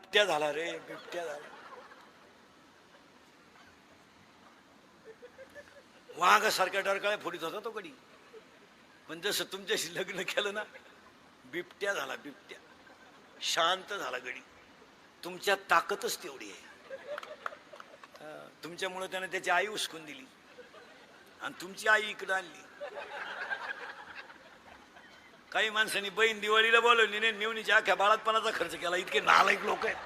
बिबट्या झाला रे, बिबट्या झाला. वाघासारख्या डरकाळ्या फोडीत होता तो गडी. पण जसं तुमच्याशी लग्न केलं ना, बिबट्या झाला बिबट्या. शांत झाला गडी. तुमच्या ताकदच तेवढी आहे. तुमच्यामुळे त्याने त्याची आई उचकून दिली आणि तुमची आई इकडे आणली. काही माणसांनी बहीण दिवाळीला बोलवली नाही, मेवणीच्या अख्ख्या बाळातपणाचा खर्च केला. इतके नालायक लोक आहेत.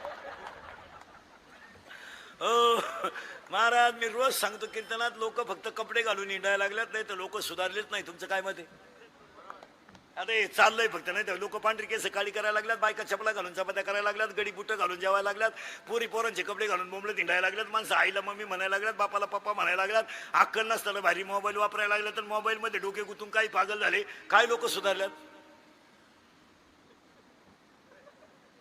हो महाराज, मी रोज सांगतो कीर्तनात, लोक फक्त कपडे घालून हिंडायला लागल्यात, नाही तर लोक सुधारलेच नाही. तुमचं काय मत आहे? आता हे चाललंय फक्त, नाही तर लोक पांढरी केस काळी करायला लागल्यात, बायका चपला घालून चपात्या करायला लागल्यात, गडी बुटं घालून जेवायला लागल्यात, पोरी पोरांचे कपडे घालून बोंबले हिंडायला लागल्यात, माणसं आईला मम्मी म्हणायला लागल्यात, बापाला पप्पा म्हणायला लागल्यात, अक्कल नसताना भारी मोबाईल वापरायला लागल्यात, तर मोबाईलमध्ये डोके गुतून काही पागल झाले. काय लोक सुधारल्यात?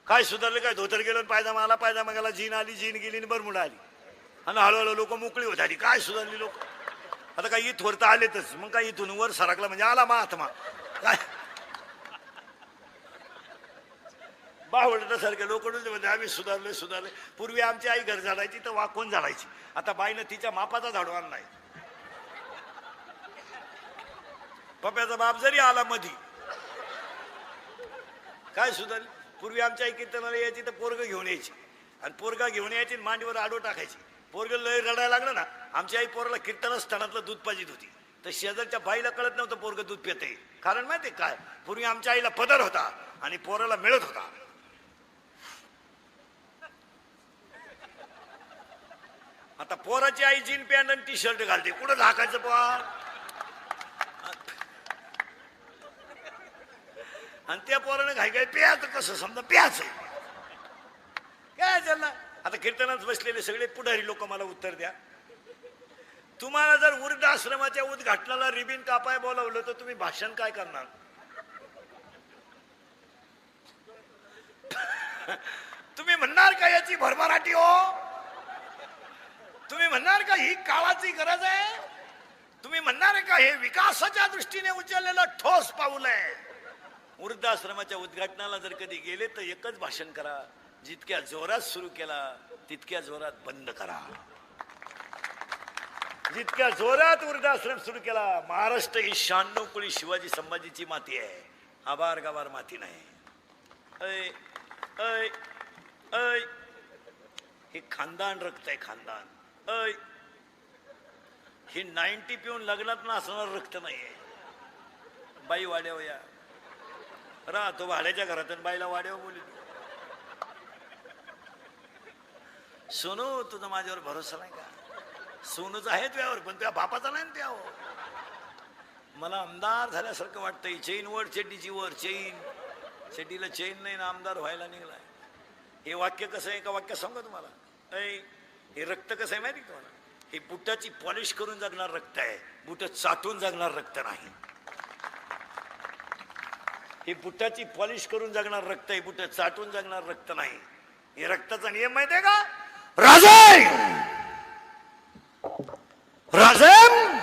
काय सुधारले? काय धोतर गेलं, पायजामा आला, पायजामा गेला, जीन आली, जीन गेली, बरमुडा आली आणि हळूहळू लोक मोकळी होत आली. काय सुधारली लोक? आता काय इथवर तर आलेतच, मग काय इथून वर सरकला म्हणजे आला महात्मा. काय बावळटासारखे लोक म्हणजे आम्ही सुधारले सुधारले. पूर्वी आमची आई घर झाडायची तर वाकून झाडायची, आता बाईनं तिच्या मापाचा झाडू आणलाय. पप्याचा बाप जरी आला मधी, काय सुधारली? पूर्वी आमच्या आई कीर्तनाला यायची तर पोरग घेऊन यायची, आणि पोरगा घेऊन यायची मांडीवर आडो टाकायची. पोरग लय रडायला लागलं ना, आमची आई पोराला कीर्तन स्थानातलं दूध पाजित होती, तर शेजारच्या बाईला कळत नव्हतं पोरग दूध पिते. कारण माहिती काय, पूर्वी आमच्या आईला पदर होता आणि पोराला मिळत होता. आता पोराची आई जीन पॅन्ट आणि टी शर्ट घालते, कुठं झाकायचं पोर? आणि त्या पोरानं घाई घाई प्यायचं कसं? समजा प्यायचं काय चाललं? आता कीर्तनात बसलेले सगळे पुढारी लोक मला उत्तर द्या. तुम्हाला जर वृद्धाश्रमाच्या उद्घाटनाला रिबीन कापाय बोलावलं तर तुम्ही भाषण काय करणार? तुम्ही म्हणणार का याची भरभराटी हो? तुम्ही म्हणणार का ही काळाची गरज आहे? तुम्ही म्हणणार का हे विकासाच्या दृष्टीने उचललेलं ठोस पाऊल आहे? वृद्धाश्रमाच्या उद्घाटनाला जर कधी गेले तर एकच भाषण करा, जितक्या जोरात सुरू केला तितक्या जोरात बंद करा. जितक्या जोरात वृद्धाश्रम सुरू केला, महाराष्ट्र ही 96 कोळी शिवाजी संभाजीची माती आहे, आभार गाभार माती नाही. ऐ ऐ ऐ हे खानदान रक्त आहे, खानदान. ऐ ही 90 पिऊन लग्नात असणार रक्त नाहीये. बाई वाड्याव या राहतो भाड्याच्या घरातून, बाईला वाड्यावर बोलली. सोनू तुझा माझ्यावर भरोसा नाही का? सोनूच आहे तुझ्यावर, पण तुझ्या बापाचा नाही ना त्यावर. मला आमदार झाल्यासारखं वाटतंय. चेन वर चेडीची वर चेन, चेडीला चेन नाही ना आमदार व्हायला निघलाय. हे वाक्य कसं आहे? का वाक्य सांगा तुम्हाला. हे रक्त कसं आहे माहिती तुम्हाला? हे बुटाची पॉलिश करून जगणार रक्त आहे, बुट चाटून जगणार रक्त नाही. हे बुटाची पॉलिश करून जगणार रक्त आहे, बुट चाटून जगणार रक्त नाही. हे रक्ताचा नियम माहिती आहे का? राजे राजम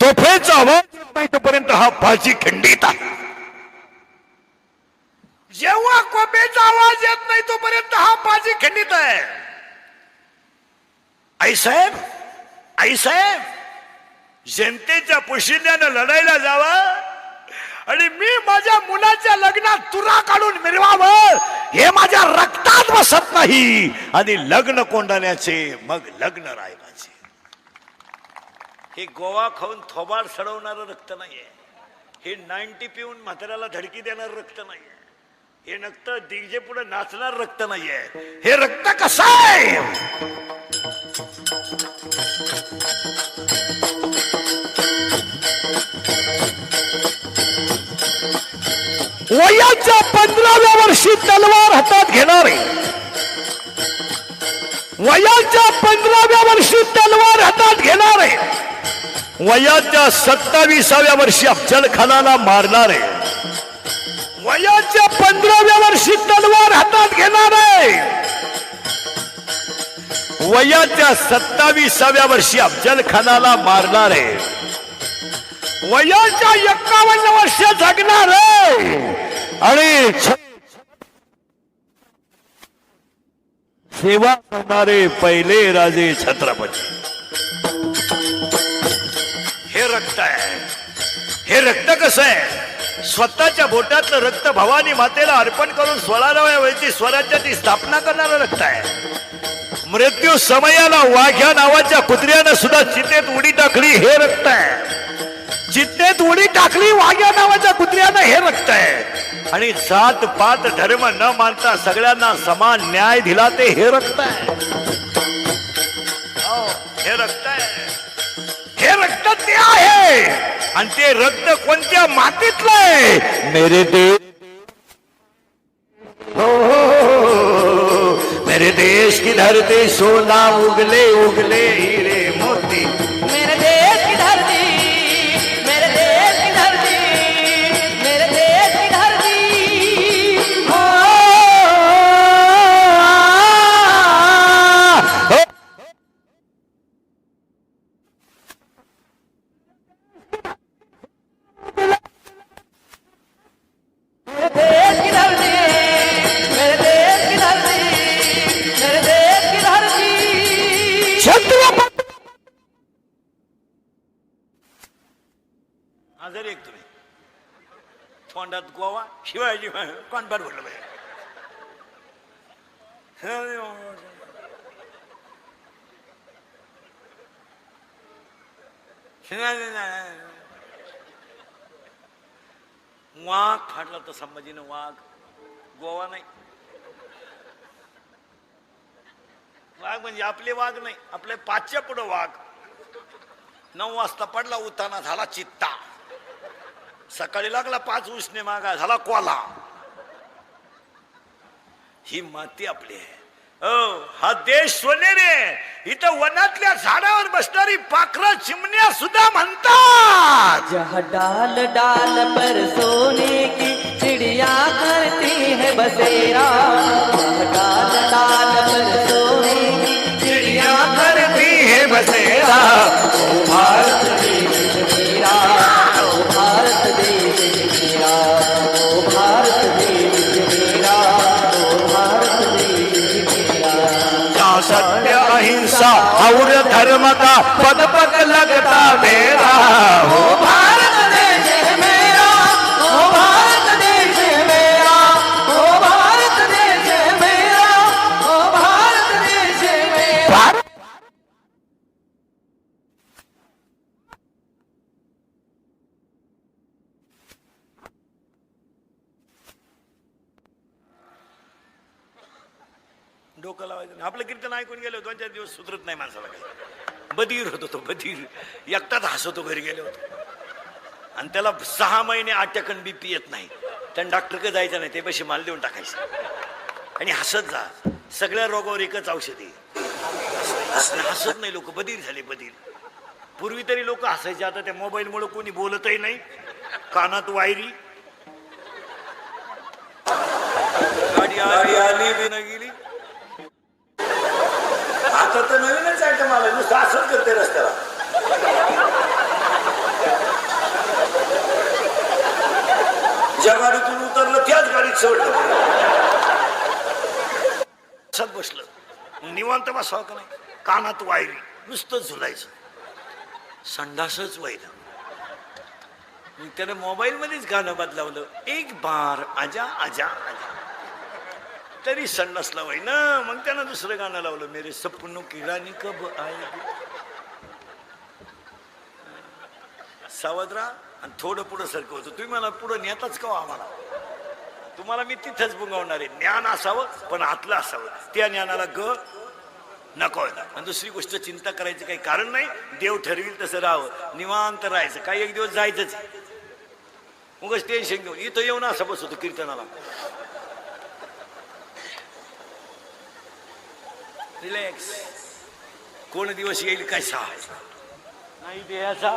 तोफेचा आवाज नाही तोपर्यंत हा फाशी खंडित आहे. जेव्हा कोपेचा आवाज येत नाही तोपर्यंत हा फाशी खंडित आहे. आईसाहेब आईसाहेब जनतेच्या पोशिंद्यानं लढायला जावं आणि मी माझ्या मुलाच्या लग्नात तुरा काढून मिरवावं हे माझ्या रक्तात बसत नाही. आणि लग्न कोंडाण्याचे मग लग्न राहायचे. हे गोवा खाऊन थोबाड सडवणारं रक्त नाहीये. हे 90 पिऊन म्हाताऱ्याला धडकी देणार रक्त नाहीये. हे रक्त डीजे पुढे नाचणार रक्त नाहीये. हे रक्त कसं आहे? वयाच्या 15व्या वर्षी तलवार हातात घेणारे, वयाच्या 15व्या वर्षी तलवार हातात घेणारे, वयाच्या 27व्या वर्षी अफजल खानाला मारणारे, वयाच्या 15व्या वर्षी तलवार हातात घेणारे, वयाच्या 27व्या वर्षी अफजल खानाला मारणारे, वयाच्या 51 वर्ष जगणारे आणि सेवा करणारे पहिले राजे छत्रपती. हे रक्त आहे. हे रक्त कसं आहे? स्वतःच्या बोटातलं रक्त भवानी मातेला अर्पण करून 16व्या वेळची स्वराज्याची स्थापना करणारं रक्त आहे. मृत्यू समयाला वाघ्या नावाच्या कुत्र्यानं सुद्धा चितेत उडी टाकली. हे रक्त आहे. चितेत उडी टाकली वाघ्या नावाच्या कुत्र्यानं. हे रक्त आहे. आणि जात पात धर्म न मानता सगळ्यांना समान न्याय दिला. ते हे रक्त आहे. हे रक्त आहे. हे रक्त ते आहे. आणि ते रक्त कोणत्या मातीतलं आहे? मेरे देश, मेरे देश की धरती सोना उगले उगले हीरे मोती. मेरे देश की धरती, मेरे देश की धरती, मेरे देश की धरती. हो. मेरे देश की धरती, मेरे देश की धरती, मेरे देश की धरती. छत्रपती. आजारी एक तुम्ही तोंडात गोवा शिवाजी कोण बार बोललो बाई. वाघ फाडला तर संभाजीनं. वाघ गोवा नाही. वाघ म्हणजे आपले वाघ नाही. आपल्या पाचच्या पुढं वाघ. 9 वाजता पडला उताना झाला चित्ता. सकाळी लागला 5 उसने मागा झाला कोला. ही माती आपली आहे. हा देश सोनेरे. इथं वनातल्या झाडावर बसणारी पाखरं चिमण्या सुद्धा म्हणतात. जहाँ डाल डाल पर सोने की चिड़िया करती है बसेरा. जहाँ डाल डाल पर सोने की चिड़िया करती है बसेरा. ओ भारत देश मेरा, ओ भारत देश मेरा, ओ भारत देश मेरा, ओ भारत देश मेरा. जहाँ सत्य अहिंसा और धर्म का पद पग लगता मेरा. हो भारत देश है मेरा, ओ भारत देश है मेरा, ओ भारत देश है मेरा, ओ भारत देश है मेरा. भारत. डोकं लावायचं नाही. आपलं कीर्तन ऐकून गेलो 2-4 दिवस सुधरत नाही माणसाला. काही बधीर होतो तो. बधीर एकटाच हसतो घरी गेलो होतो. आणि त्याला 6 महिने 8 बीपी येत नाही. त्यानं डॉक्टरकडे जायचं नाही. ते पैसे माल देऊन टाकायचे आणि हसत जा. सगळ्या रोगावर एकच औषधी. हसत नाही लोक. बधीर झाले. बधीर. पूर्वी तरी लोक हसायचे. आता त्या मोबाईल मुळे कोणी बोलतही नाही. कानात वायरी. गाडी आली बी न गेली. आता तर नवीनच आयटम आला. नुसतं असंच करते रस्त्याला. ज्या गाडीतून उतरलं त्याच गाडीत सोडलं. असंच बसलं. निवांत बसावं का नाही. कानात वायरी. नुसतं झुलायचं. संडासच वाहिलं. मग त्याने मोबाईल मध्येच गाणं बदलावलं. एक बार आजा आजा आजा. तरी संडासला वाई ना. मग त्यानं दुसरं गाणं लावलं. मेरे सपनों की रानी कब आएगी. सावध राहा. आणि थोडं पुढं सरकं होतं. तुम्ही मला पुढं नेताच का आम्हाला. तुम्हाला मी तिथंच बुंगवणार आहे. ज्ञान असावं पण आतलं असावं. त्या ज्ञानाला ग नको. आणि दुसरी गोष्ट चिंता करायची काही कारण नाही. देव ठरविल तसं राहावं. निवांत राहायचं. काही एक दिवस जायचंच. उगाच टेन्शन घेऊन इथं येऊन असं बसतो कीर्तनाला. रिलॅक्स. कोण दिवस येईल काय सांग नाही. देहाचा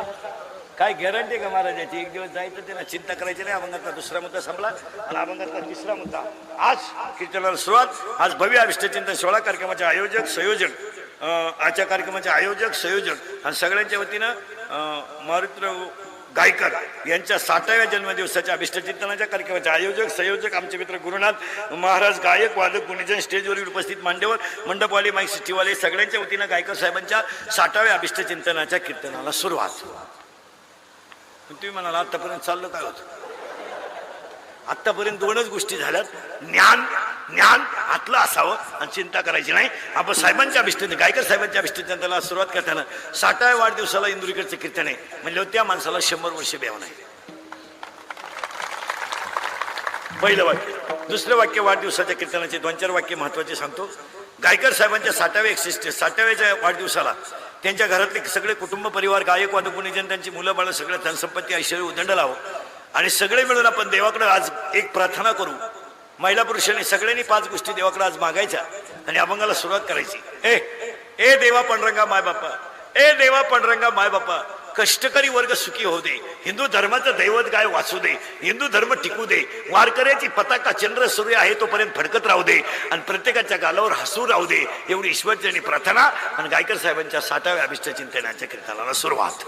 काय गॅरंटी का महाराजाची. एक दिवस जायचं त्यांना चिंता करायची नाही. अभंगातला दुसरा मुद्दा संपला आणि अभंगातला तिसरा मुद्दा. आज कीर्तनाला सुरुवात. आज भव्य अभिष्टचिंतन सोहळा कार्यक्रमाचे आयोजक संयोजक, आजच्या कार्यक्रमाचे आयोजक संयोजक आणि सगळ्यांच्या वतीनं मारुतीराव गायकर यांच्या 60व्या जन्मदिवसाच्या अभिष्टचिंतनाच्या कार्यक्रमाचे आयोजक संयोजक आमचे मित्र गुरुनाथ महाराज, गायक वादक गुणीजन, स्टेजवरील उपस्थित मांडेवर, मंडपवाले, माईक सिस्टीवाले सगळ्यांच्या वतीनं गायकर साहेबांच्या 60व्या अभिष्टचिंतनाच्या कीर्तनाला सुरुवात. तुम्ही म्हणाला आतापर्यंत चाललं काय होतं? आतापर्यंत दोनच गोष्टी झाल्यात, ज्ञान ज्ञान आतलं असावं आणि चिंता करायची नाही. आपण साहेबांच्या अभिष्ट गायकर साहेबांच्या अभिष्टचिंतनाला सुरुवात करताना 60व्या वाढदिवसाला इंदुरीकडचं कीर्तन आहे म्हणजे त्या माणसाला 100 वर्ष बेव नाही. पहिलं वाक्य. दुसरं वाक्य वाढदिवसाच्या कीर्तनाचे 2-4 वाक्य महत्वाचे सांगतो. गायकर साहेबांच्या 60व्या वाढदिवसाला त्यांच्या घरातले सगळे कुटुंब परिवार, गायक वादक गुणीजन, त्यांची मुलं बाळ, सगळं धनसंपत्ती ऐश्वर्य उदंड लावं आणि सगळे मिळून आपण देवाकडे आज एक प्रार्थना करू. महिला पुरुषांनी सगळ्यांनी 5 गोष्टी देवाकडे आज मागायच्या आणि अभंगाला सुरुवात करायची. ए देवा पांडुरंगा माय बापा, ए देवा पांडुरंगा माय बापा, कष्टकरी वर्ग सुखी होऊ दे, हिंदू धर्माचं दैवत गाय वाचू दे, हिंदू धर्म टिकू दे, वारकऱ्याची पताका चंद्र सूर्य आहे तोपर्यंत फडकत राहू दे आणि प्रत्येकाच्या गालावर हसू राहू दे, एवढी ईश्वरचरणी प्रार्थना. आणि गायकर साहेबांच्या 60व्या अभिष्टचिंतनाच्या कीर्तनाला सुरुवात.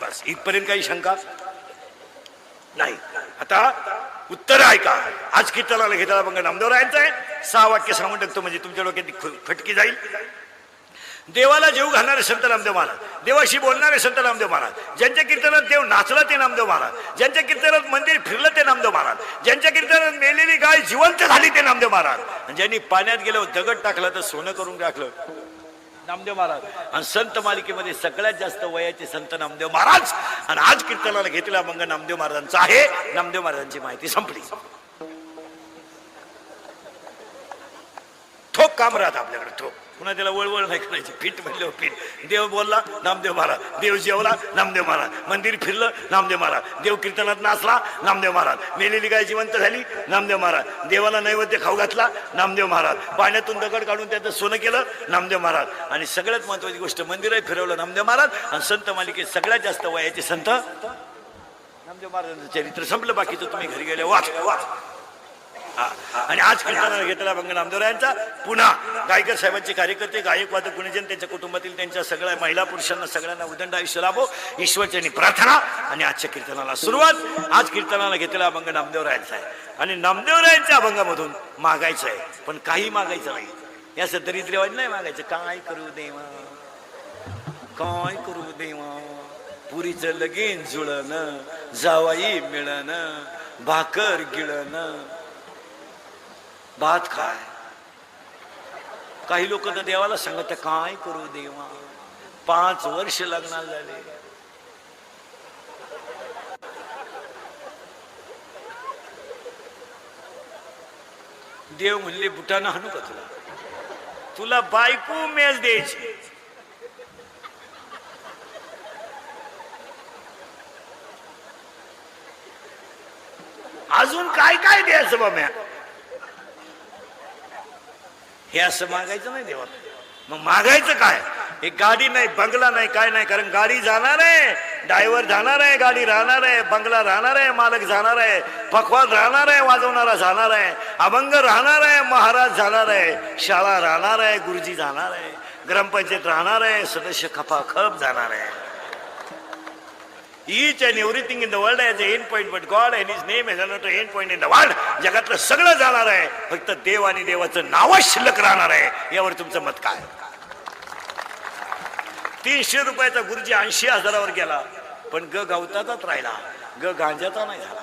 बस इथपर्यंत काही शंका नाही. आता उत्तर ऐका. आज कीर्तनाला घेतला मग नामदेवरायांचं आहे. 6 वाक्य सांगून टाकतो म्हणजे तुमच्या डोक्यात फटकी जाईल. देवाला जीव घालणारे संत नामदेव महाराज, देवाशी बोलणारे संत नामदेव महाराज, ज्यांच्या कीर्तनात देव नाचला ते नामदेव महाराज, ज्यांच्या कीर्तनात मंदिर फिरलं ते नामदेव महाराज, ज्यांच्या कीर्तनात मेलेली गाय जिवंत झाली ते नामदेव महाराज, आणि ज्यांनी पाण्यात गेल्यावर दगड टाकला तर सोनं करून टाकलं नामदेव महाराज. आणि संत मालिकेमध्ये सगळ्यात जास्त वयाचे संत नामदेव महाराज. आणि आज कीर्तनाला घेतला मंग नामदेव महाराजांचा आहे. नामदेव महाराजांची माहिती संपली. ठोक काम राहत आपल्याकडे, ठोक. पुन्हा त्याला वळवळ नाही करायची. पीठ म्हणलं पीठ. देव बोलला नामदेव महाराज, देव जेवला नामदेव महाराज, मंदिर फिरलं नामदेव महाराज, देव कीर्तनात नाचला नामदेव महाराज, मेलेली गाय जिवंत झाली नामदेव महाराज, देवाला नैवेद्य खाऊ घातला नामदेव महाराज, पाण्यातून दगड काढून त्याचं सोनं केलं नामदेव महाराज, आणि सगळ्यात महत्वाची गोष्ट मंदिरही फिरवलं नामदेव महाराज. आणि संत मालिकेत सगळ्यात जास्त वयाचे संत नामदेव महाराजांचं चरित्र संपलं. बाकीचं तुम्ही घरी गेले वाच वाच. आणि आज कीर्तनाला घेतला मंग नामदेवरायांचा. पुन्हा गायकर साहेबांचे कार्यकर्ते, गायक वादक गुणीजन, त्यांच्या कुटुंबातील त्यांच्या सगळ्या महिला पुरुषांना सगळ्यांना उदंड आयुष्य लाभो, ईश्वरचरणी प्रार्थना. आणि आजच्या कीर्तनाला सुरुवात. आज कीर्तनाला घेतला मंग नामदेवरायांचा आहे. आणि नामदेवरायांच्या अभंगामधून मागायचं आहे, पण काही मागायचं नाही. या दरिद्र्यवाद नाही मागायचं. काय करू देवा, काय करू देवा, पुरीचं लगीन जुळण, जावाई मिळण, भाकर गिळण, भात खाय. काही लोक तर देवाला सांगत काय करू देवा, 5 वर्ष लग्नाला झाले. देव म्हणले बुटानं हाणू का तुला, तुला बायको मेल द्यायची. अजून काय काय द्यायचं बाम्या. हे असं मागायचं नाही देवाला. मग मागायचं काय? एक गाडी नाही, बंगला नाही, काय नाही. कारण गाडी जाणार आहे, ड्रायव्हर जाणार आहे, गाडी राहणार आहे, बंगला राहणार आहे, मालक जाणार आहे, पखवाज राहणार आहे, वाजवणारा जाणार आहे, अभंग राहणार आहे, महाराज जाणार आहे, शाळा राहणार आहे, गुरुजी जाणार आहे, ग्रामपंचायत राहणार आहे, सदस्य खपाखप जाणार आहे. Each and everything in the world has an end point, but God and His name has another end point in the world. जगातलं सगळं जाणार आहे, फक्त देव आणि देवाचं नावच शिल्लक राहणार आहे. यावर तुमचं मत काय? 300 रुपयाचा गुरुजी 80,000वर गेला, पण ग गवताचाच राहिला, ग गांजाचा नाही झाला.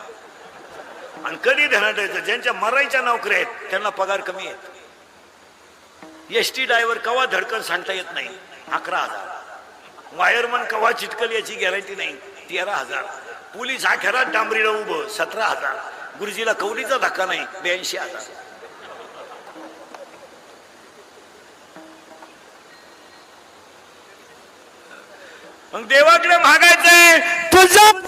आणि कधी ध्यानात ठेवायचं, ज्यांच्या मरायच्या नोकऱ्या आहेत त्यांना पगार कमी आहेत. एसटी ड्रायव्हर कवा धडकन सांगता येत नाही, 11,000. वायरमन कवा चिटकल याची गॅरंटी नाही, 13,000. पोलीस आखेरात डांबरीला उभं, 17,000. गुरुजीला कौलीचा धक्का नाही, 82,000. मग देवाकडे मागायचंय तुझं